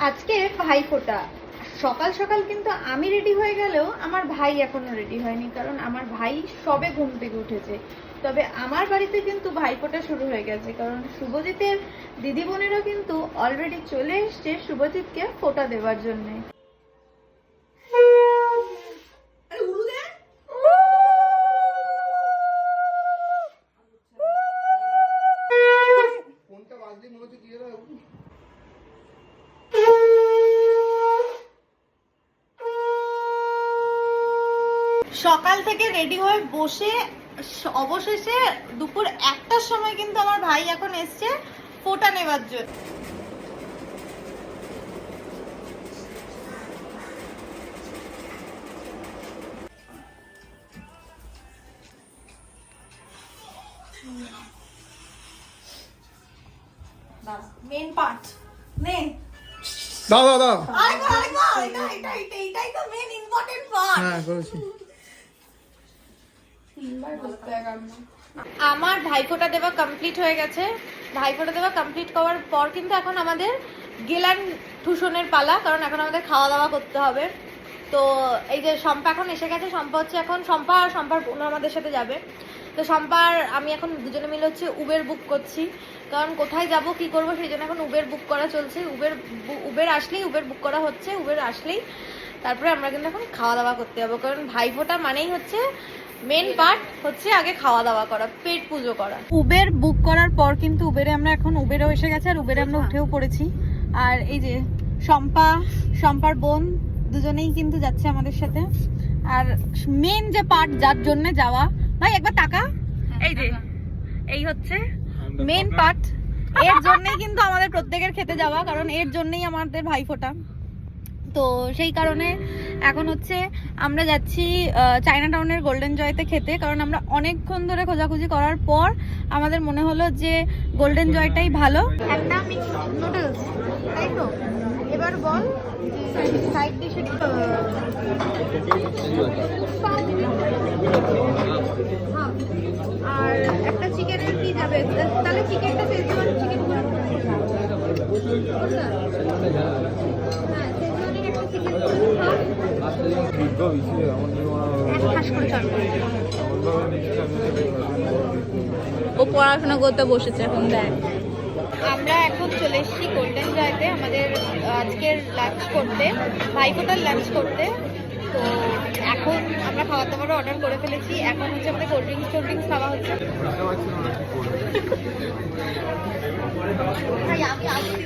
আজকে ভাইফোঁটা। সকাল সকাল কিন্তু আমি রেডি হয়ে গেলেও আমার ভাই এখনো রেডি হয়নি, কারণ আমার ভাই সবে ঘুম থেকে উঠেছে। তবে আমার বাড়িতে কিন্তু ভাইফোঁটা শুরু হয়ে গেছে, কারণ শুভজিতের দিদি বোনেরা কিন্তু অলরেডি চলে এসছে শুভজিৎকে ফোঁটা দেওয়ার জন্যে। সকাল থেকে রেডি হয়ে বসে অবশেষে দুপুর 1টার সময় কিন্তু আমার ভাই এখন এসছে ফোঁটা নেবার জন্য। মেন পার্ট নে দাও দাও দাও। এটাই তো মেন ইম্পর্টেন্ট পার্ট। হ্যাঁ করেছি। আমার ভাইফোঁটা দেওয়া কমপ্লিট হয়ে গেছে। ভাইফোঁটা দেওয়া কমপ্লিট করার পর কিন্তু এখন আমাদের গেলান ঠুসনের পালা, কারণ এখন আমাদের খাওয়া দাওয়া করতে হবে। তো এই যে শম্পা এখন এসে গেছে। শম্পা হচ্ছে এখন শম্পা আর শম্পার বোন আমাদের সাথে যাবে। তো শম্পার আমি এখন দুজনে মিলে হচ্ছে উবের বুক করছি, কারণ কোথায় যাব কি করব সেই জন্য এখন উবের বুক করা চলছে। উবের আসলেই উবের বুক করা হচ্ছে, উবের আসলেই তারপরে আমরা কিন্তু এখন খাওয়া দাওয়া করতে যাবো, কারণ ভাইফোঁটা মানেই হচ্ছে মেন পার্ট হচ্ছে আগে খাওয়া দাওয়া করা, পেট পুজো করা। উবের বুক করার পর কিন্তু উবেরে আমরা এখন উবেরও এসে গেছে, আর উবেরে আমরা উঠেও পড়েছি। আর এই যে শম্পার বোন দুজনেই কিন্তু যাচ্ছে আমাদের সাথে। আর মেন যে পার্ট যার জন্য যাওয়া, ভাই একবার টাকা, এই যে এই হচ্ছে মেন পার্ট। এর জন্যই কিন্তু আমাদের প্রত্যেকের খেতে যাওয়া, কারণ এর জন্যই আমাদের ভাইফোঁটা। তো সেই কারণে এখন হচ্ছে আমরা যাচ্ছি চায়না টাউনের গোল্ডেন জয়তে খেতে, কারণ আমরা অনেকক্ষণ ধরে খোঁজাখুঁজি করার পর আমাদের মনে হলো যে গোল্ডেন জয়টাই ভালো। একটা মিক্স নুডলস, তাই তো? এবার বল সাইড ডিশে আর একটা চিকেনের কি যাবে? তাহলে চিকেনটা শেজওয়ান চিকেন করে ও পড়াশোনা করতে বসেছে এখন। দেখ আমরা এখন চলে এসেছি গোল্ডেন জয়তে আমাদের আজকের লাঞ্চ করতে, ভাইফোঁটার লাঞ্চ করতে। তো এখন আমরা খাবার দাবারও অর্ডার করে ফেলেছি। এখন হচ্ছে আমাদের কোল্ড ড্রিঙ্কস খাওয়া হচ্ছে। ভাই আমি আসছি,